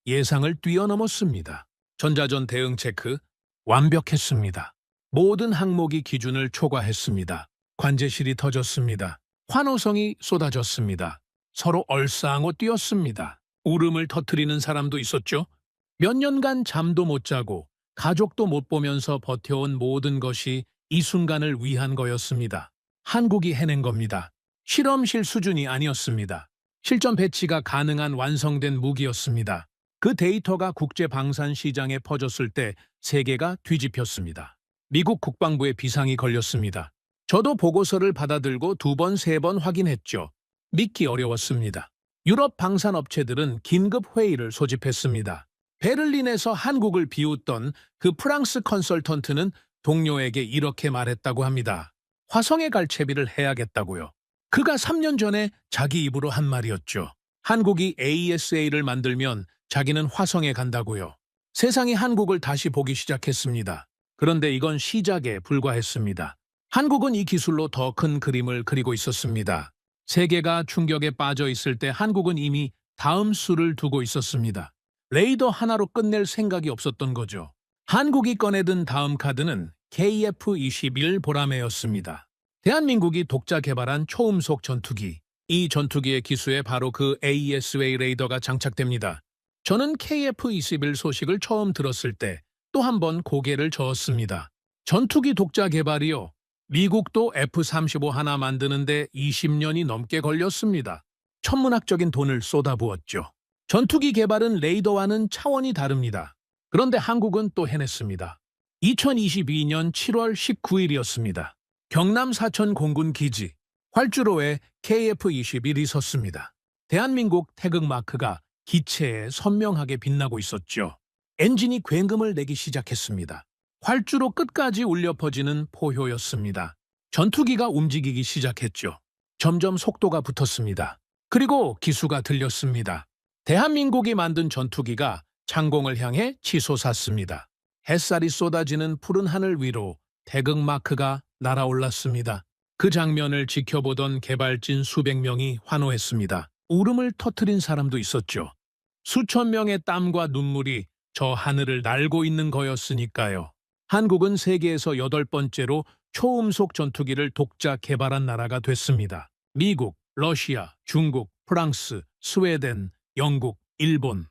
예상을 뛰어넘었습니다. 전자전 대응 체크. 완벽했습니다. 모든 항목이 기준을 초과했습니다. 관제실이 터졌습니다. 환호성이 쏟아졌습니다. 서로 얼싸안고 뛰었습니다. 울음을 터뜨리는 사람도 있었죠. 몇 년간 잠도 못 자고 가족도 못 보면서 버텨온 모든 것이 이 순간을 위한 거였습니다. 한국이 해낸 겁니다. 실험실 수준이 아니었습니다. 실전 배치가 가능한 완성된 무기였습니다. 그 데이터가 국제 방산 시장에 퍼졌을 때 세계가 뒤집혔습니다. 미국 국방부에 비상이 걸렸습니다. 저도 보고서를 받아들고 2번, 3번 확인했죠. 믿기 어려웠습니다. 유럽 방산업체들은 긴급 회의를 소집했습니다. 베를린에서 한국을 비웃던 그 프랑스 컨설턴트는 동료에게 이렇게 말했다고 합니다. 화성에 갈 채비를 해야겠다고요. 그가 3년 전에 자기 입으로 한 말이었죠. 한국이 AESA를 만들면 자기는 화성에 간다고요. 세상이 한국을 다시 보기 시작했습니다. 그런데 이건 시작에 불과했습니다. 한국은 이 기술로 더 큰 그림을 그리고 있었습니다. 세계가 충격에 빠져 있을 때 한국은 이미 다음 수를 두고 있었습니다. 레이더 하나로 끝낼 생각이 없었던 거죠. 한국이 꺼내든 다음 카드는 KF-21 보라매였습니다. 대한민국이 독자 개발한 초음속 전투기. 이 전투기의 기수에 바로 그 AESA 레이더가 장착됩니다. 저는 KF-21 소식을 처음 들었을 때 또 한 번 고개를 저었습니다. 전투기 독자 개발이요. 미국도 F-35 하나 만드는데 20년이 넘게 걸렸습니다. 천문학적인 돈을 쏟아부었죠. 전투기 개발은 레이더와는 차원이 다릅니다. 그런데 한국은 또 해냈습니다. 2022년 7월 19일이었습니다. 경남 사천 공군 기지, 활주로에 KF-21이 섰습니다. 대한민국 태극마크가 기체에 선명하게 빛나고 있었죠. 엔진이 굉음을 내기 시작했습니다. 활주로 끝까지 울려 퍼지는 포효였습니다. 전투기가 움직이기 시작했죠. 점점 속도가 붙었습니다. 그리고 기수가 들렸습니다. 대한민국이 만든 전투기가 창공을 향해 치솟았습니다. 햇살이 쏟아지는 푸른 하늘 위로 태극마크가 날아올랐습니다. 그 장면을 지켜보던 개발진 수백 명이 환호했습니다. 울음을 터뜨린 사람도 있었죠. 수천 명의 땀과 눈물이 저 하늘을 날고 있는 거였으니까요. 한국은 세계에서 8번째로 초음속 전투기를 독자 개발한 나라가 됐습니다. 미국, 러시아, 중국, 프랑스, 스웨덴, 영국, 일본,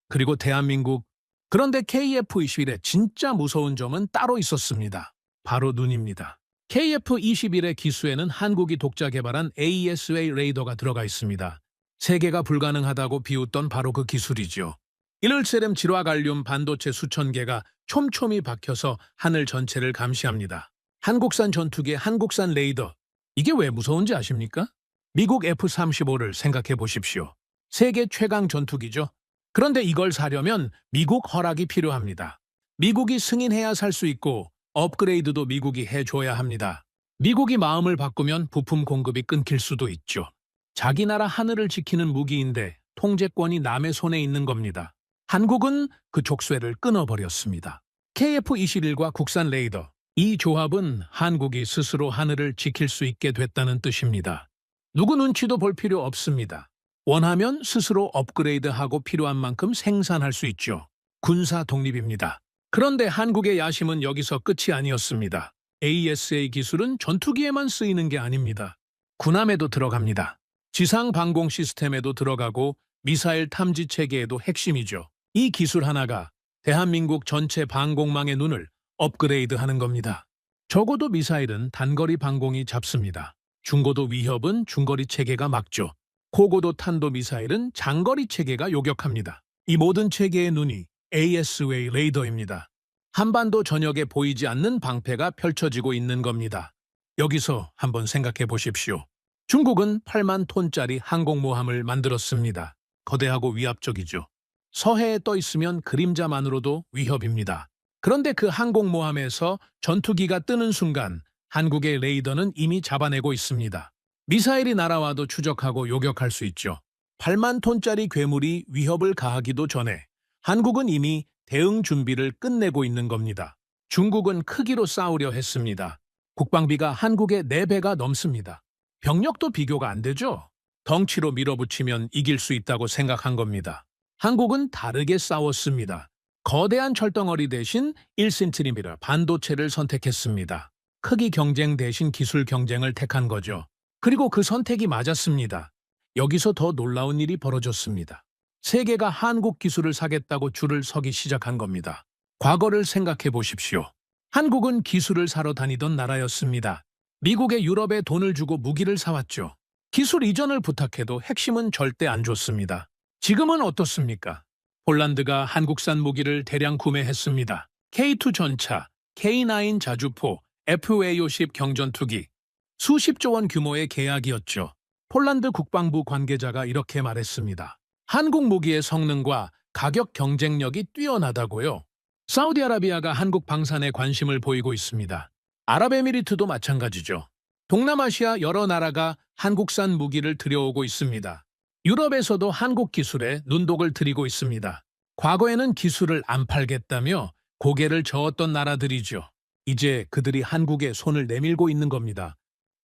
그리고 대한민국. 그런데 KF-21의 진짜 무서운 점은 따로 있었습니다. 바로 눈입니다. KF-21의 기수에는 한국이 독자 개발한 AESA 레이더가 들어가 있습니다. 세계가 불가능하다고 비웃던 바로 그 기술이죠. 이를세렘 질화갈륨 반도체 수천 개가 촘촘히 박혀서 하늘 전체를 감시합니다. 한국산 전투기의 한국산 레이더. 이게 왜 무서운지 아십니까? 미국 F-35를 생각해 보십시오. 세계 최강 전투기죠. 그런데 이걸 사려면 미국 허락이 필요합니다. 미국이 승인해야 살 수 있고 업그레이드도 미국이 해줘야 합니다. 미국이 마음을 바꾸면 부품 공급이 끊길 수도 있죠. 자기 나라 하늘을 지키는 무기인데 통제권이 남의 손에 있는 겁니다. 한국은 그 족쇄를 끊어버렸습니다. KF-21과 국산 레이더. 이 조합은 한국이 스스로 하늘을 지킬 수 있게 됐다는 뜻입니다. 누구 눈치도 볼 필요 없습니다. 원하면 스스로 업그레이드하고 필요한 만큼 생산할 수 있죠. 군사 독립입니다. 그런데 한국의 야심은 여기서 끝이 아니었습니다. AESA 기술은 전투기에만 쓰이는 게 아닙니다. 군함에도 들어갑니다. 지상 방공 시스템에도 들어가고 미사일 탐지 체계에도 핵심이죠. 이 기술 하나가 대한민국 전체 방공망의 눈을 업그레이드하는 겁니다. 적어도 미사일은 단거리 방공이 잡습니다. 중고도 위협은 중거리 체계가 막죠. 고고도 탄도 미사일은 장거리 체계가 요격합니다. 이 모든 체계의 눈이 AESA 레이더입니다. 한반도 전역에 보이지 않는 방패가 펼쳐지고 있는 겁니다. 여기서 한번 생각해 보십시오. 중국은 8만 톤짜리 항공모함을 만들었습니다. 거대하고 위압적이죠. 서해에 떠 있으면 그림자만으로도 위협입니다. 그런데 그 항공모함에서 전투기가 뜨는 순간 한국의 레이더는 이미 잡아내고 있습니다. 미사일이 날아와도 추적하고 요격할 수 있죠. 8만 톤짜리 괴물이 위협을 가하기도 전에 한국은 이미 대응 준비를 끝내고 있는 겁니다. 중국은 크기로 싸우려 했습니다. 국방비가 한국의 4배가 넘습니다. 병력도 비교가 안 되죠? 덩치로 밀어붙이면 이길 수 있다고 생각한 겁니다. 한국은 다르게 싸웠습니다. 거대한 철덩어리 대신 1cm 반도체를 선택했습니다. 크기 경쟁 대신 기술 경쟁을 택한 거죠. 그리고 그 선택이 맞았습니다. 여기서 더 놀라운 일이 벌어졌습니다. 세계가 한국 기술을 사겠다고 줄을 서기 시작한 겁니다. 과거를 생각해 보십시오. 한국은 기술을 사러 다니던 나라였습니다. 미국에 유럽에 돈을 주고 무기를 사왔죠. 기술 이전을 부탁해도 핵심은 절대 안 줬습니다. 지금은 어떻습니까? 폴란드가 한국산 무기를 대량 구매했습니다. K2 전차, K9 자주포, FA-50 경전투기. 수십조 원 규모의 계약이었죠. 폴란드 국방부 관계자가 이렇게 말했습니다. 한국 무기의 성능과 가격 경쟁력이 뛰어나다고요. 사우디아라비아가 한국 방산에 관심을 보이고 있습니다. 아랍에미리트도 마찬가지죠. 동남아시아 여러 나라가 한국산 무기를 들여오고 있습니다. 유럽에서도 한국 기술에 눈독을 들이고 있습니다. 과거에는 기술을 안 팔겠다며 고개를 저었던 나라들이죠. 이제 그들이 한국에 손을 내밀고 있는 겁니다.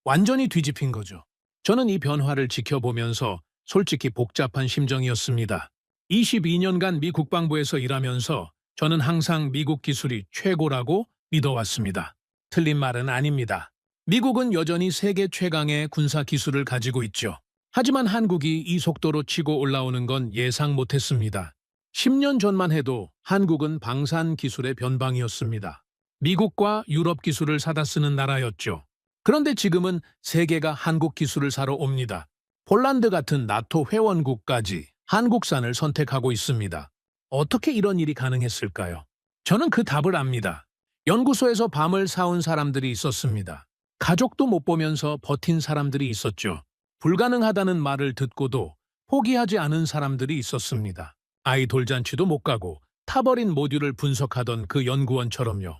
완전히 뒤집힌 거죠. 저는 이 변화를 지켜보면서 솔직히 복잡한 심정이었습니다. 22년간 미 국방부에서 일하면서 저는 항상 미국 기술이 최고라고 믿어왔습니다. 틀린 말은 아닙니다. 미국은 여전히 세계 최강의 군사 기술을 가지고 있죠. 하지만 한국이 이 속도로 치고 올라오는 건 예상 못했습니다. 10년 전만 해도 한국은 방산 기술의 변방이었습니다. 미국과 유럽 기술을 사다 쓰는 나라였죠. 그런데 지금은 세계가 한국 기술을 사러 옵니다. 폴란드 같은 나토 회원국까지 한국산을 선택하고 있습니다. 어떻게 이런 일이 가능했을까요? 저는 그 답을 압니다. 연구소에서 밤을 사온 사람들이 있었습니다. 가족도 못 보면서 버틴 사람들이 있었죠. 불가능하다는 말을 듣고도 포기하지 않은 사람들이 있었습니다. 아이 돌잔치도 못 가고 타버린 모듈을 분석하던 그 연구원처럼요.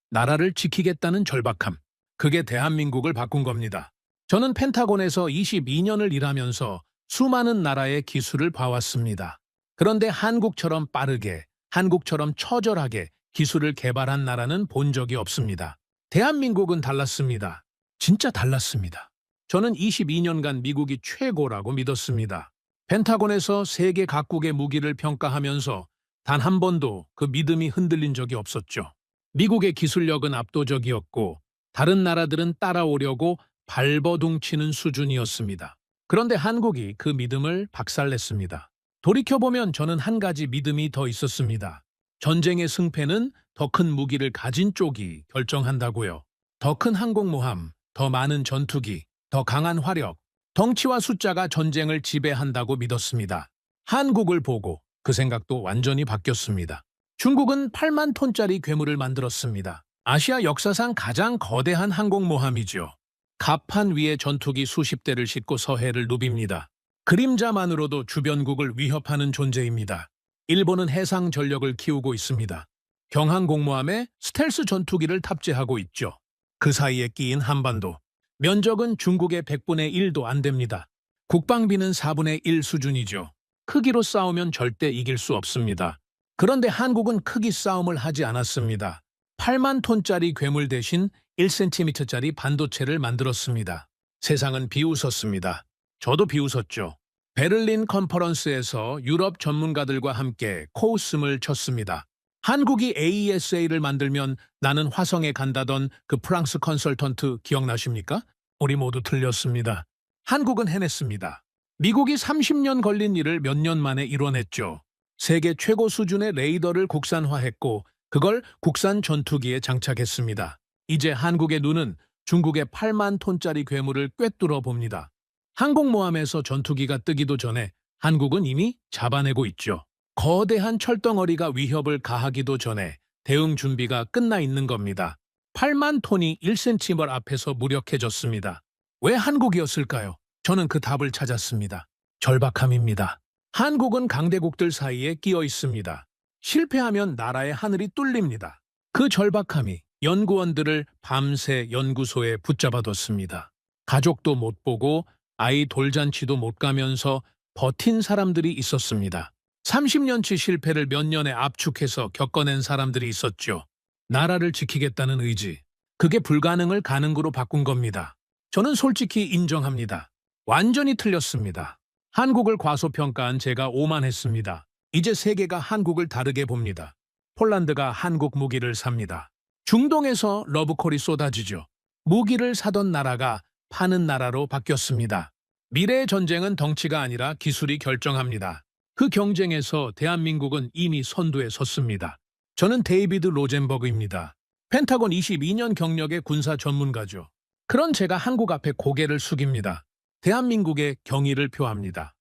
나라를 지키겠다는 절박함. 그게 대한민국을 바꾼 겁니다. 저는 펜타곤에서 22년을 일하면서 수많은 나라의 기술을 봐왔습니다. 그런데 한국처럼 빠르게, 한국처럼 처절하게 기술을 개발한 나라는 본 적이 없습니다. 대한민국은 달랐습니다. 진짜 달랐습니다. 저는 22년간 미국이 최고라고 믿었습니다. 펜타곤에서 세계 각국의 무기를 평가하면서 단 한 번도 그 믿음이 흔들린 적이 없었죠. 미국의 기술력은 압도적이었고 다른 나라들은 따라오려고 발버둥치는 수준이었습니다. 그런데 한국이 그 믿음을 박살냈습니다. 돌이켜보면 저는 한 가지 믿음이 더 있었습니다. 전쟁의 승패는 더 큰 무기를 가진 쪽이 결정한다고요. 더 큰 항공모함, 더 많은 전투기, 더 강한 화력, 덩치와 숫자가 전쟁을 지배한다고 믿었습니다. 한국을 보고 그 생각도 완전히 바뀌었습니다. 중국은 8만 톤짜리 괴물을 만들었습니다. 아시아 역사상 가장 거대한 항공모함이죠. 갑판 위에 전투기 수십 대를 싣고 서해를 누빕니다. 그림자만으로도 주변국을 위협하는 존재입니다. 일본은 해상 전력을 키우고 있습니다. 경항공모함에 스텔스 전투기를 탑재하고 있죠. 그 사이에 끼인 한반도. 면적은 중국의 100분의 1도 안 됩니다. 국방비는 4분의 1 수준이죠. 크기로 싸우면 절대 이길 수 없습니다. 그런데 한국은 크기 싸움을 하지 않았습니다. 8만 톤짜리 괴물 대신 1cm짜리 반도체를 만들었습니다. 세상은 비웃었습니다. 저도 비웃었죠. 베를린 컨퍼런스에서 유럽 전문가들과 함께 코웃음을 쳤습니다. 한국이 AESA를 만들면 나는 화성에 간다던 그 프랑스 컨설턴트 기억나십니까? 우리 모두 틀렸습니다. 한국은 해냈습니다. 미국이 30년 걸린 일을 몇 년 만에 이뤄냈죠. 세계 최고 수준의 레이더를 국산화했고 그걸 국산 전투기에 장착했습니다. 이제 한국의 눈은 중국의 8만 톤짜리 괴물을 꿰뚫어 봅니다. 항공모함에서 전투기가 뜨기도 전에 한국은 이미 잡아내고 있죠. 거대한 철덩어리가 위협을 가하기도 전에 대응 준비가 끝나 있는 겁니다. 8만 톤이 1cm 앞에서 무력해졌습니다. 왜 한국이었을까요? 저는 그 답을 찾았습니다. 절박함입니다. 한국은 강대국들 사이에 끼어 있습니다. 실패하면 나라의 하늘이 뚫립니다. 그 절박함이 연구원들을 밤새 연구소에 붙잡아뒀습니다. 가족도 못 보고 아이 돌잔치도 못 가면서 버틴 사람들이 있었습니다. 30년치 실패를 몇 년에 압축해서 겪어낸 사람들이 있었죠. 나라를 지키겠다는 의지. 그게 불가능을 가능으로 바꾼 겁니다. 저는 솔직히 인정합니다. 완전히 틀렸습니다. 한국을 과소평가한 제가 오만했습니다. 이제 세계가 한국을 다르게 봅니다. 폴란드가 한국 무기를 삽니다. 중동에서 러브콜이 쏟아지죠. 무기를 사던 나라가 파는 나라로 바뀌었습니다. 미래의 전쟁은 덩치가 아니라 기술이 결정합니다. 그 경쟁에서 대한민국은 이미 선두에 섰습니다. 저는 데이비드 로젠버그입니다. 펜타곤 22년 경력의 군사 전문가죠. 그런 제가 한국 앞에 고개를 숙입니다. 대한민국의 경의를 표합니다.